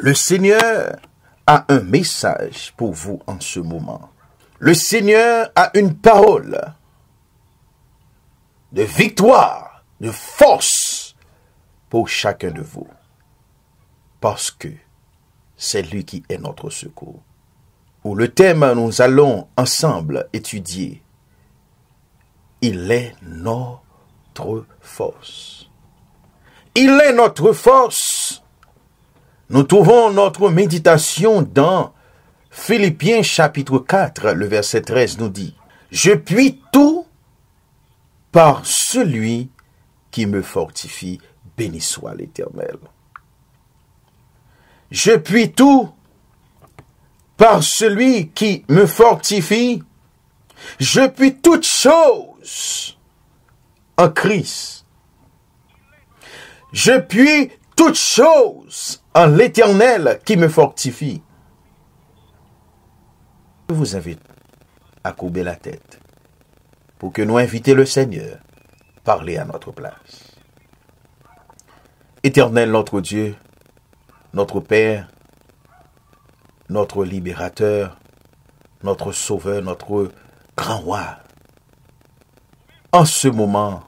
Le Seigneur a un message pour vous en ce moment. Le Seigneur a une parole de victoire, de force pour chacun de vous. Parce que c'est lui qui est notre secours. Pour le thème, nous allons ensemble étudier. Il est notre force. Il est notre force. Nous trouvons notre méditation dans Philippiens chapitre 4, le verset 13 nous dit « Je puis tout par celui qui me fortifie, béni soit l'Éternel. » Je puis tout par celui qui me fortifie. Je puis toutes choses en Christ. Je puis toutes choses en l'Éternel qui me fortifie. Je vous invite à courber la tête pour que nous invitions le Seigneur à parler à notre place. Éternel notre Dieu, notre Père, notre libérateur, notre sauveur, notre grand roi. En ce moment,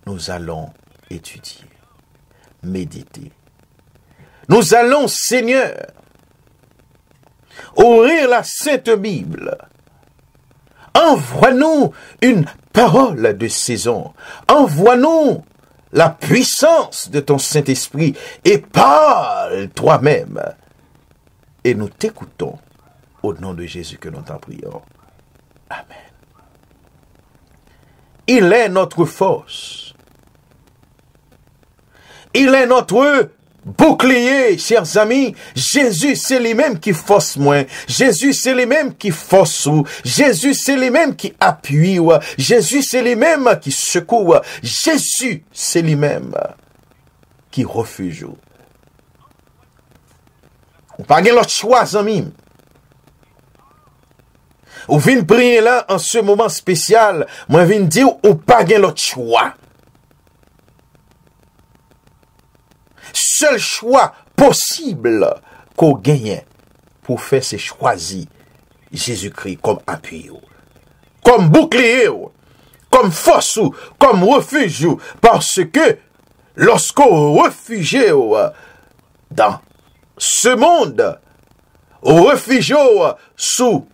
nous allons étudier, méditer. Nous allons, Seigneur, ouvrir la Sainte Bible. Envoie-nous une parole de saison. Envoie-nous la puissance de ton Saint-Esprit et parle toi-même. Et nous t'écoutons au nom de Jésus que nous t'en prions. Amen. Il est notre force. Il est notre bouclier, chers amis. Jésus, c'est lui-même qui force moins. Jésus, c'est lui-même qui force ou. Jésus, c'est lui-même qui appuie ou. Jésus, c'est lui-même qui secoue. Jésus, c'est lui-même qui refuge ou. Ou pas gen l'autre choix, amis. Ou vin prier là en ce moment spécial, moi vin dire ou pas gen l'autre choix. Seul choix possible qu'on gagne pour faire, c'est choisir Jésus-Christ comme appui, comme bouclier, comme force, comme refuge, parce que lorsqu'on refuge dans ce monde, on refuge sous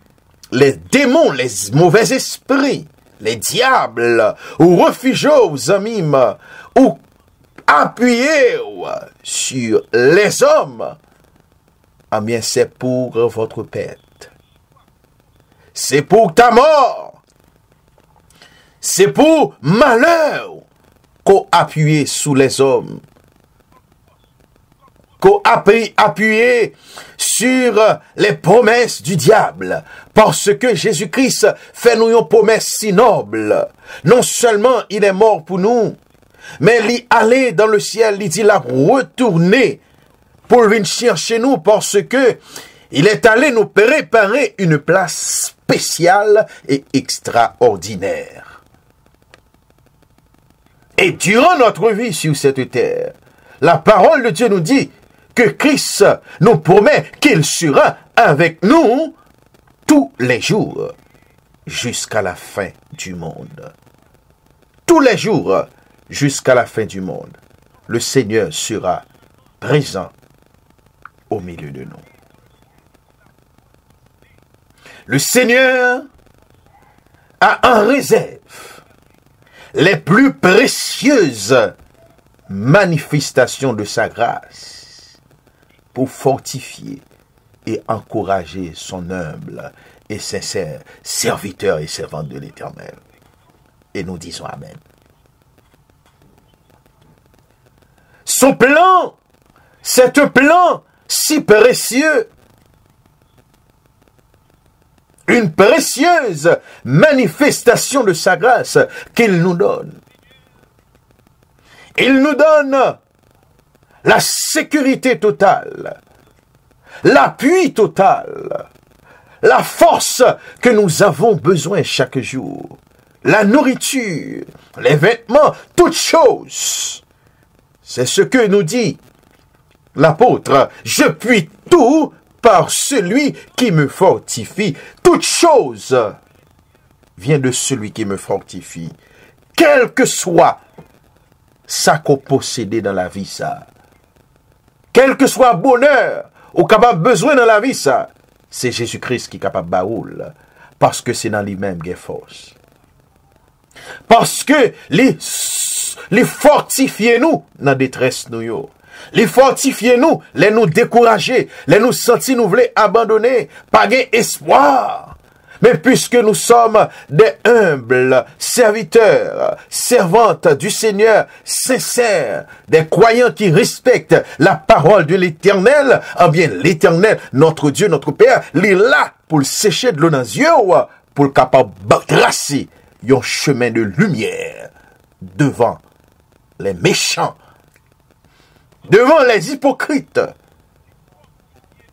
les démons, les mauvais esprits, les diables, ou refuge aux amis, ou appuyez sur les hommes, eh bien c'est pour votre perte. C'est pour ta mort. C'est pour malheur qu'on appuie sous les hommes. Qu'on appuie sur les promesses du diable. Parce que Jésus-Christ fait nous une promesse si noble. Non seulement il est mort pour nous, mais il allait dans le ciel, il dit la retourner pour venir chercher nous parce que il est allé nous préparer une place spéciale et extraordinaire. Et durant notre vie sur cette terre, la parole de Dieu nous dit que Christ nous promet qu'il sera avec nous tous les jours jusqu'à la fin du monde. Tous les jours jusqu'à la fin du monde, le Seigneur sera présent au milieu de nous. Le Seigneur a en réserve les plus précieuses manifestations de sa grâce pour fortifier et encourager son humble et sincère serviteur et servante de l'Éternel. Et nous disons Amen. Son plan, c'est un plan si précieux. Une précieuse manifestation de sa grâce qu'il nous donne. Il nous donne la sécurité totale, l'appui total, la force que nous avons besoin chaque jour, la nourriture, les vêtements, toutes choses. C'est ce que nous dit l'apôtre, je puis tout par celui qui me fortifie. Toute chose vient de celui qui me fortifie. Quel que soit ça qu'on possède dans la vie, ça. Quel que soit bonheur ou capable besoin dans la vie, ça. C'est Jésus-Christ qui est capable de baoul. Parce que c'est dans lui-même qu'il y a force. Parce que les fortifier nous dans la détresse nous. Les fortifier nous, les nous décourager, les nous sentir nous voulons abandonner, pas espoir. Mais puisque nous sommes des humbles serviteurs, servantes du Seigneur, sincères, des croyants qui respectent la parole de l'Éternel, eh bien l'Éternel, notre Dieu, notre Père, il est là pour le sécher de l'eau dans les yeux, pour le capable de tracer un chemin de lumière devant les méchants, devant les hypocrites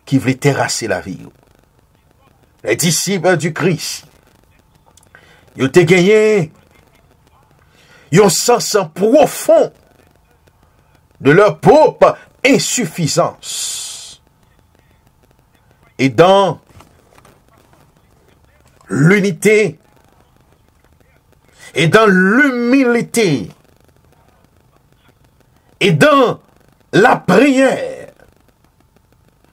qui veulent terrasser la vie. Les disciples du Christ, ils ont gagné un sens profond de leur propre insuffisance. Et dans l'unité et dans l'humilité et dans la prière,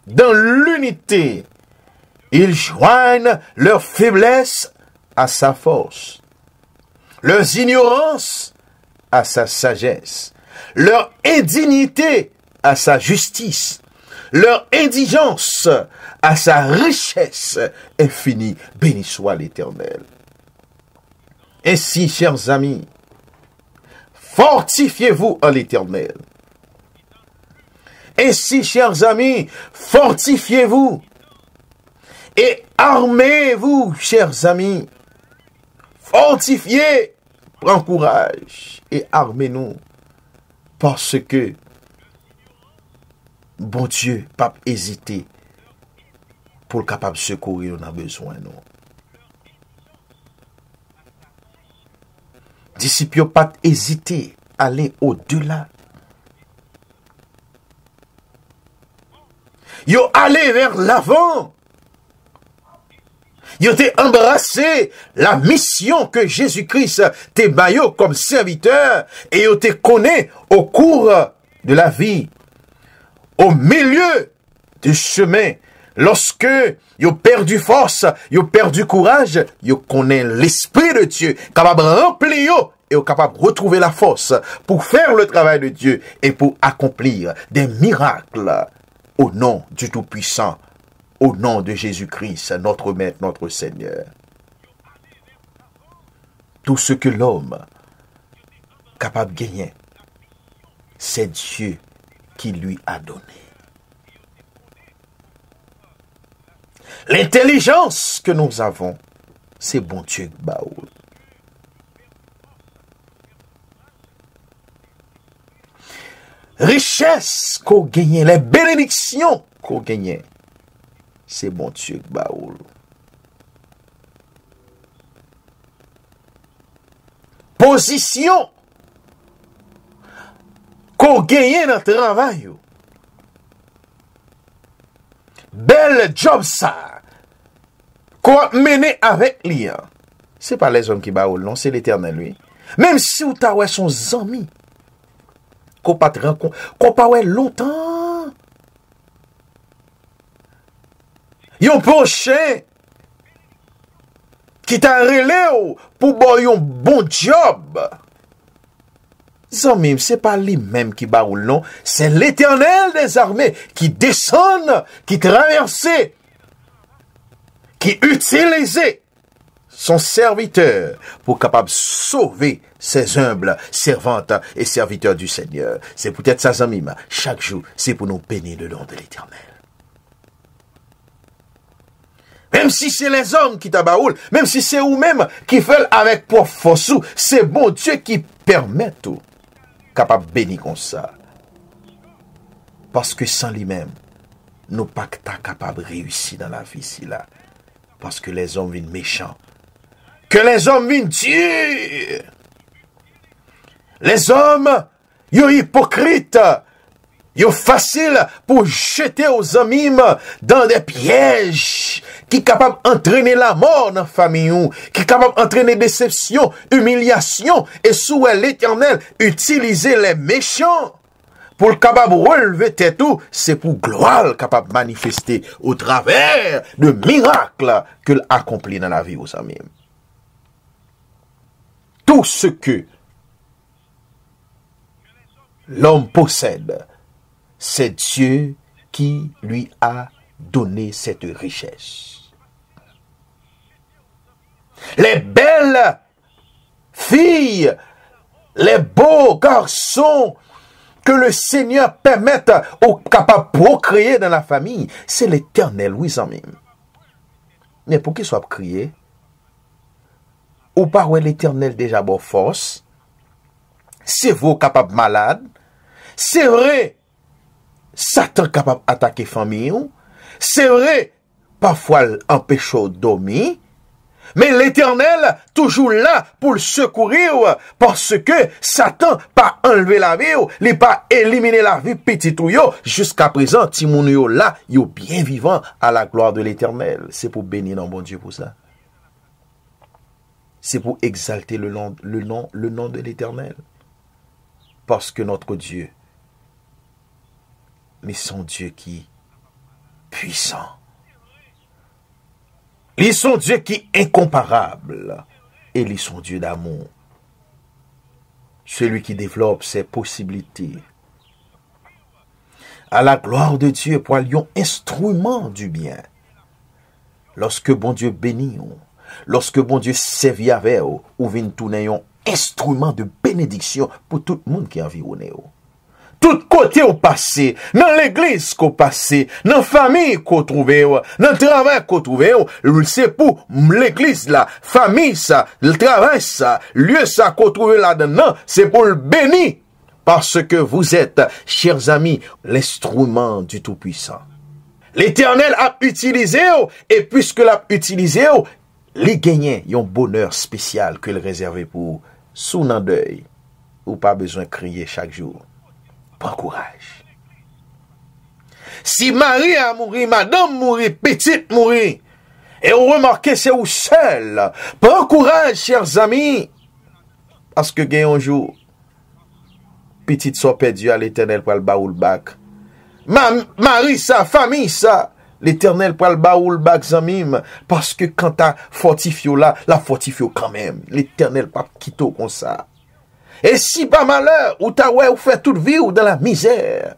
dans l'unité, ils joignent leur faiblesse à sa force, leurs ignorances à sa sagesse, leur indignité à sa justice, leur indigence à sa richesse infinie. Béni soit l'Éternel. Ainsi, chers amis, fortifiez-vous en l'Éternel. Ainsi, chers amis, fortifiez-vous. Et armez-vous, chers amis. Fortifiez, prends courage et armez-nous. Parce que, bon Dieu, pas hésiter pour le capable secourir, on a besoin, non. Disciples, pas hésiter à aller au-delà. Yo aller vers l'avant. Yo t'ai embrassé la mission que Jésus-Christ t'ai baillé comme serviteur et yo t'ai connaît au cours de la vie. Au milieu du chemin, lorsque yo perdu force, yo perdu courage, yo connaît l'Esprit de Dieu, capable de remplir yo et capable de retrouver la force pour faire le travail de Dieu et pour accomplir des miracles au nom du Tout-Puissant, au nom de Jésus-Christ, notre Maître, notre Seigneur. Tout ce que l'homme est capable de gagner, c'est Dieu qui lui a donné. L'intelligence que nous avons, c'est bon Dieu Baoul. Richesse qu'on gagne, les bénédictions qu'on gagne, c'est bon Dieu Baoul. Position qu'on gagne dans le travail. Bel job ça. Qu'on a mené avec lui. C'est pas les hommes qui baoulent, non, c'est l'Éternel lui. Même si vous avez son ami, qu'on pas rencontre, qu'on pas longtemps. Yon prochain qui t'a relé pour boire un bon job. Zami, c'est pas lui-même qui baoule, non. C'est l'Éternel des armées qui descend, qui traverse, qui utilise son serviteur pour capable sauver ses humbles servantes et serviteurs du Seigneur. C'est peut-être ça, Zami, chaque jour, c'est pour nous bénir le nom de l'Éternel. Même si c'est les hommes qui tabaoulent, même si c'est vous-même qui faites avec pour force, c'est bon Dieu qui permet tout. Capable de bénir comme ça. Parce que sans lui-même, nous pas capable de réussir dans la vie ici là. Parce que les hommes viennent méchants. Que les hommes viennent durs. Les hommes, ils sont hypocrites. Yo facile pour jeter aux amis dans des pièges qui capable d'entraîner la mort dans la famille, qui capable d'entraîner déception, humiliation, et sous l'Éternel utiliser les méchants pour le capable relever tête tout, c'est pour gloire capable manifester au travers de miracles qu'il accomplit dans la vie aux amis. Tout ce que l'homme possède, c'est Dieu qui lui a donné cette richesse. Les belles filles, les beaux garçons que le Seigneur permette aux capables de procréer dans la famille, c'est l'Éternel, oui, amis. Mais pour qu'il soit crié, ou pas où l'Éternel déjà bon force, c'est vous capable malade, c'est vrai, Satan capable d'attaquer famille, c'est vrai, parfois empêche de dormir, mais l'Éternel toujours là pour le secourir parce que Satan pas enlevé la vie, il n'a pas éliminé la vie petit ou yo. Jusqu'à présent, Timoun yo là, yo bien vivant à la gloire de l'Éternel. C'est pour bénir non bon Dieu pour ça. C'est pour exalter le nom de l'Éternel. Parce que notre Dieu, mais son Dieu qui est puissant. Ils sont Dieu qui est incomparable. Et ils sont Dieu d'amour. Celui qui développe ses possibilités. À la gloire de Dieu, pour un instrument du bien. Lorsque bon Dieu bénit, lorsque bon Dieu sévit avec vous, ou vient tourner un instrument de bénédiction pour tout le monde qui environne. Tout côté au passé, dans l'église qu'on passé, dans la famille qu'on trouvait, dans le travail qu'on trouvait, c'est pour l'église là, famille ça, le travail ça, lieu ça qu'on trouvait là-dedans, c'est pour le bénir. Parce que vous êtes, chers amis, l'instrument du Tout-Puissant. L'Éternel a utilisé, et puisque l'a utilisé, les gagnants ont un bonheur spécial que le réservé pour sous nan deuil, ou pas besoin de crier chaque jour. Prends courage. Si Marie a mouru, madame mouru, petite mouru, et on remarque c'est où seul, prends courage, chers amis, parce que gagne un jour, petite soit perdue à l'Éternel pour le baoul bac. Marie, sa famille, ça, l'Éternel pour le baoul bac, zamim, parce que quand t'as fortifié là, la fortifié quand même. L'Éternel pas quitte comme ça. Et si pas malheur, ou t'as ouais, ou fait toute vie, ou dans la misère,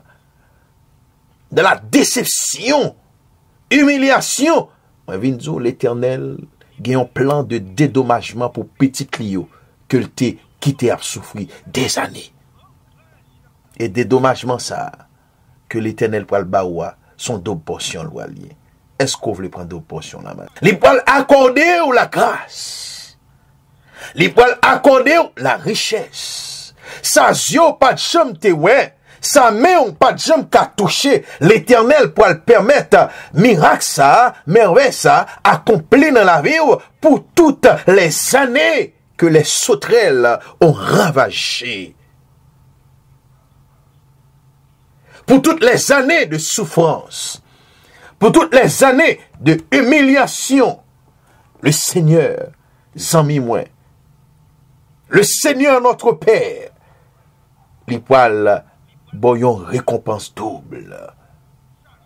dans la déception, humiliation, l'Éternel a un plan de dédommagement pour petit Clio que t'es quitté à souffrir des années. Et dédommagement ça, que l'Éternel pour le baoua, sont deux portions loyales. Est-ce qu'on veut prendre deux portions là-bas? Les poils accorder ou la grâce? Les poils accorder la richesse. Ça zio pas de chambre te ouais. Ça met pas de jambe qu'à toucher. L'Éternel pour le permettre miracle ça, merveille ça, accompli dans la vie pour toutes les années que les sauterelles ont ravagé. Pour toutes les années de souffrance. Pour toutes les années de humiliation. Le Seigneur, zami moi. Le Seigneur notre Père, les poils, boyon récompense double,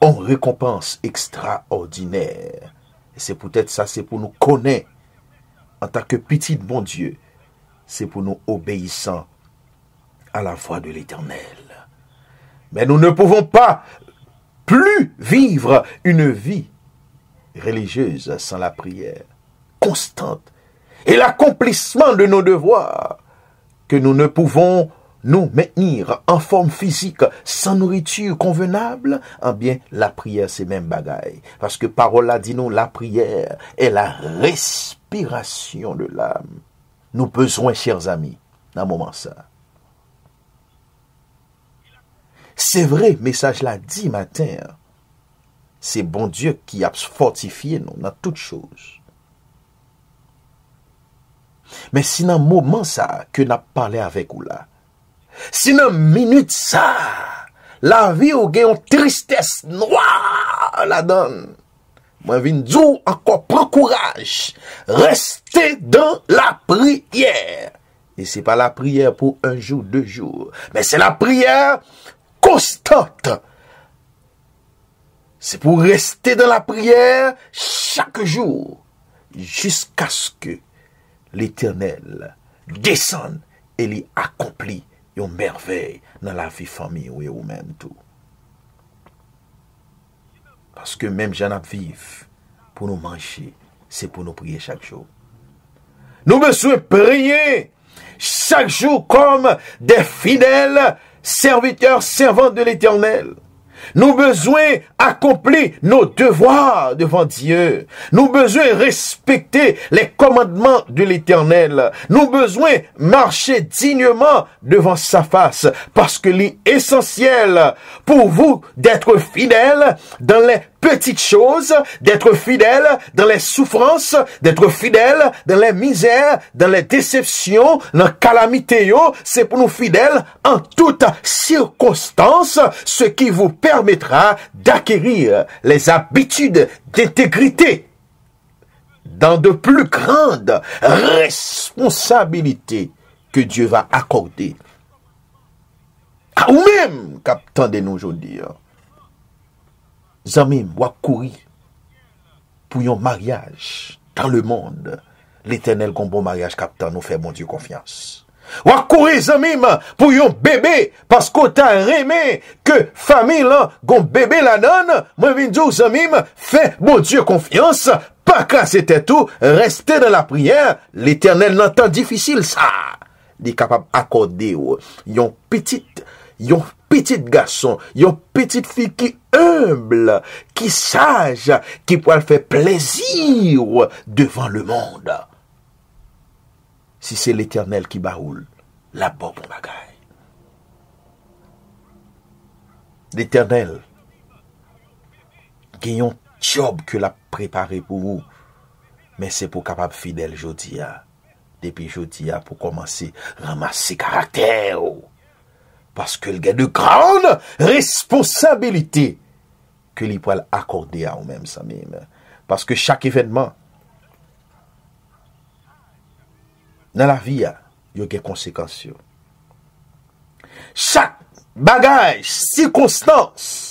on récompense extraordinaire. Et c'est peut-être ça, c'est pour nous connaître en tant que petit bon Dieu, c'est pour nous obéissant à la voix de l'Éternel. Mais nous ne pouvons pas plus vivre une vie religieuse sans la prière constante et l'accomplissement de nos devoirs, que nous ne pouvons nous maintenir en forme physique sans nourriture convenable, eh bien, la prière, c'est même bagaille. Parce que parole a dit nous, la prière est la respiration de l'âme. Nous besoin, chers amis, dans un moment ça. C'est vrai, message l'a dit matin, c'est bon Dieu qui a fortifié nous dans toutes choses. Mais si dans moment ça que n'a parlé avec vous là, si dans minute ça, la vie ou gen une tristesse noire la donne. Moi, vin dou encore prends courage. Restez dans la prière. Et c'est pas la prière pour un jour, 2 jours. Mais c'est la prière constante. C'est pour rester dans la prière chaque jour. Jusqu'à ce que l'Éternel descende et lui accomplit une merveille dans la vie famille ou même tout. Parce que même j'en ai vivre pour nous manger, c'est pour nous prier chaque jour. Nous besoin prier chaque jour comme des fidèles serviteurs, servants de l'Éternel. Nous besoin accomplir nos devoirs devant Dieu. Nous besoin respecter les commandements de l'Éternel. Nous besoin marcher dignement devant sa face. Parce que l'essentiel pour vous d'être fidèle dans les petites choses, d'être fidèle dans les souffrances, d'être fidèle dans les misères, dans les déceptions, dans les calamités, c'est pour nous fidèles en toutes circonstances, ce qui vous permettra d'acquérir les habitudes d'intégrité dans de plus grandes responsabilités que Dieu va accorder à vous-même, captant de nous aujourd'hui. Zamim, wap kouri pour un mariage dans le monde. L'Éternel gon bon mariage captant nous fait mon Dieu confiance. Wap kouri zamim pour un bébé parce qu'on t'a aimé que famille là gon bébé la donne. Moi vinn dire zamim fait mon Dieu confiance. Pas casser tête tout, rester dans la prière. L'Éternel n'entend difficile ça. Il est capable d'accorder yon petit garçon, yon petite fille qui humble, qui sage, qui pourra faire plaisir devant le monde. Si c'est l'Éternel qui baroule, la bonne bagaille. L'Éternel, qui a un job que l'a préparé pour vous, mais c'est pour capable fidèle jodia. Depuis jodia pour commencer ramasser caractère. Parce que il y a de grandes responsabilités que l'on peut accorder à nous-mêmes. Parce que chaque événement dans la vie, il y a des conséquences. Chaque bagage, circonstance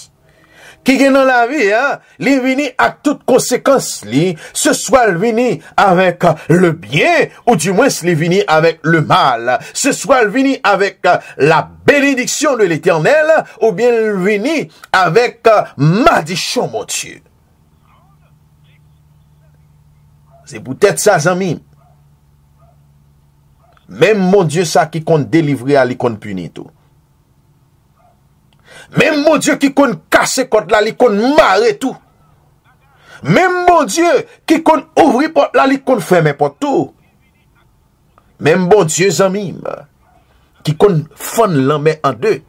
qui est dans la vie, il vient à toutes conséquences. Ce soit il vient avec le bien, ou du moins il vient avec le mal. Ce soit il vient avec la bénédiction de l'Éternel, ou bien il vient avec malédiction, mon Dieu. C'est peut-être ça, amis. Même mon Dieu, ça qui compte délivrer, à l'icône punir tout. Même mon Dieu qui compte casser contre la, il compte marrer tout. Même mon Dieu qui compte ouvrir porte la, il compte fermer porte tout. Même bon Dieu, amis, qui compte fendre l'homme en deux.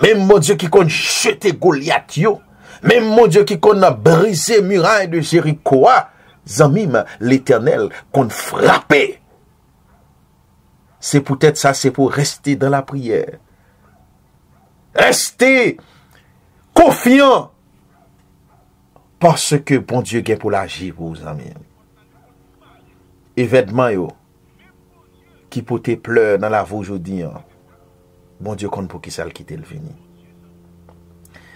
Même mon Dieu qui compte jeter Goliath yo. Même mon Dieu qui compte briser muraille de Jéricho. Amis, l'Éternel compte frapper. C'est peut-être ça, c'est pour rester dans la prière. Restez confiant parce que bon Dieu est pour l'agir pour vous amis. Événement yo qui pote pleur dans la vie aujourd'hui. Bon Dieu compte pour qui ça le quitte le fini.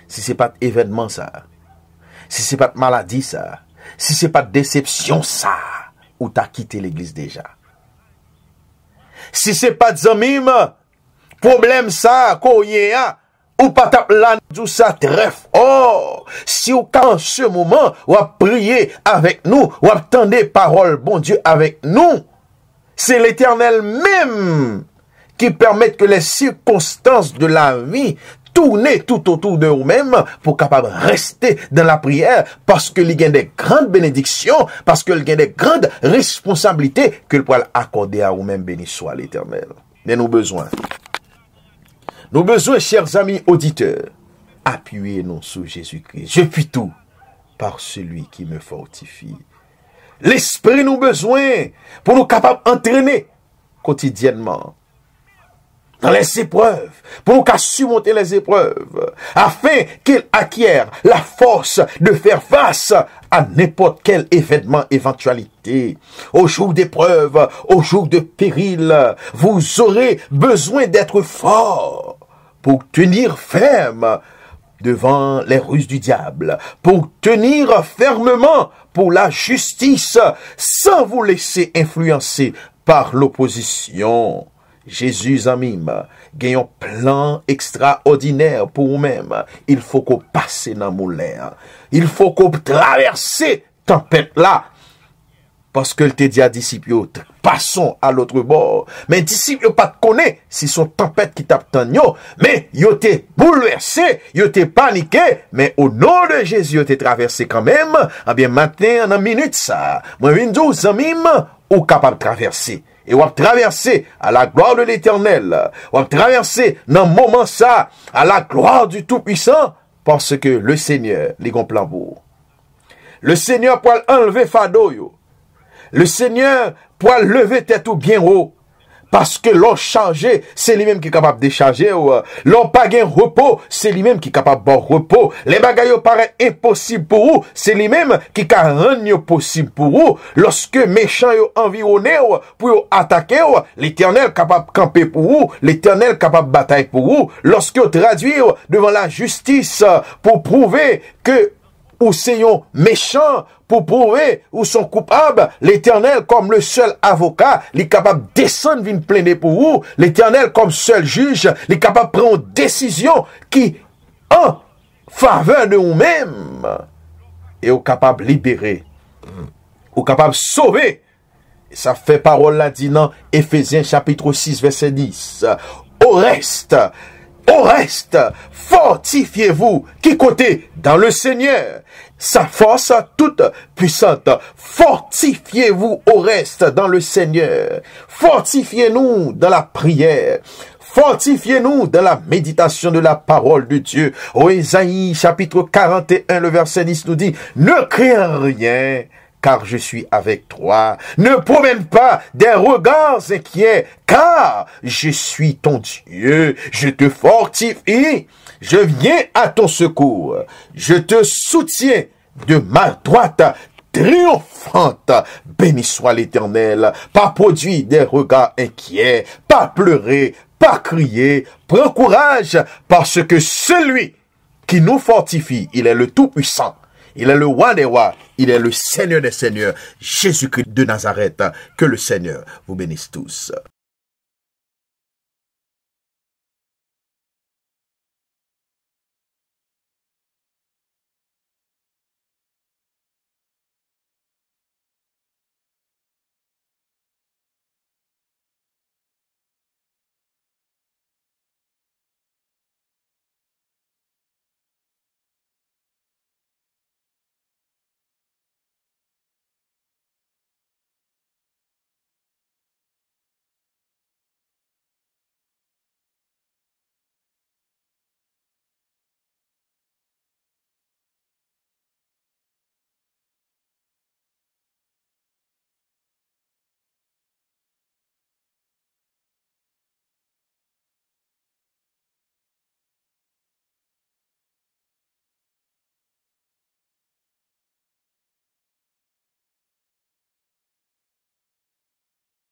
Si c'est pas événement ça, si c'est pas maladie ça, si c'est pas déception ça, ou t'as quitté l'église déjà. Si c'est pas zamim problème ça qu'on y a ou pas tape là tout ça très fort. Si ou en ce moment ou a prier avec nous ou attendez parole bon Dieu avec nous, c'est l'Éternel même qui permet que les circonstances de la vie tournent tout autour de vous-même pour capable rester dans la prière parce que il y a des grandes bénédictions, parce que il y a des grandes responsabilités que le pourra accorder à vous-même. Béni soit l'Éternel. Mais nous besoin, chers amis auditeurs, appuyez-nous sur Jésus-Christ. Je puis tout par celui qui me fortifie. L'Esprit nous besoin pour nous capables d'entraîner quotidiennement dans les épreuves, pour nous qu'à surmonter les épreuves, afin qu'il acquiert la force de faire face à n'importe quel événement, éventualité. Au jour d'épreuve, au jour de péril, vous aurez besoin d'être fort pour tenir ferme devant les ruses du diable, pour tenir fermement pour la justice, sans vous laisser influencer par l'opposition. Jésus en mime, gagne un plan extraordinaire pour vous-même. Il faut qu'on passe dans le moulin. Il faut qu'on traverse tempête là. Parce que te dit à disciples, passons à l'autre bord. Mais disciples pas connaît si son tempête qui tape tant yo, mais yo te bouleversé, yo te paniqué, mais au nom de Jésus yo te traversé quand même. Eh bien maintenant en minute ça, moi vinn zamim ou capable de traverser. Et on va traverser à la gloire de l'Éternel. On va traverser dans le moment ça à la gloire du Tout-Puissant parce que le Seigneur les gon plan pour. Le Seigneur pour enlever fado yo. Le Seigneur pour lever tête ou bien haut. Parce que l'on chargé, c'est lui-même qui est capable de charger. L'on pas gain repos, c'est lui-même qui est capable de repos. Les bagailles paraissent impossibles pour vous, c'est lui-même qui est rendre possible pour vous. Lorsque méchants yo environné pour attaquer, l'Éternel capable de camper pour vous, l'Éternel capable de batailler pour vous. Lorsque vous traduire devant la justice pour prouver que ou c'est un méchant pour prouver ou sont coupables, l'Éternel comme le seul avocat, il est capable de descendre venir plaider pour vous, l'Éternel comme seul juge, il est capable de prendre une décision qui en faveur de vous-même et est capable de libérer, est capable de sauver. Et ça fait parole là dit dans Éphésiens chapitre 6 verset 10. Au reste, fortifiez-vous. Qui côté? Dans le Seigneur. Sa force toute puissante. Fortifiez-vous au reste dans le Seigneur. Fortifiez-nous dans la prière. Fortifiez-nous dans la méditation de la parole de Dieu. Au Ésaïe chapitre 41, le verset 10 nous dit, ne crains rien, car je suis avec toi. Ne promène pas des regards inquiets, car je suis ton Dieu. Je te fortifie. Je viens à ton secours. Je te soutiens de ma droite triomphante. Béni soit l'Éternel. Pas produire des regards inquiets, pas pleurer, pas crier. Prends courage, parce que celui qui nous fortifie, il est le Tout-Puissant. Il est le roi des rois, il est le Seigneur des seigneurs, Jésus-Christ de Nazareth. Que le Seigneur vous bénisse tous.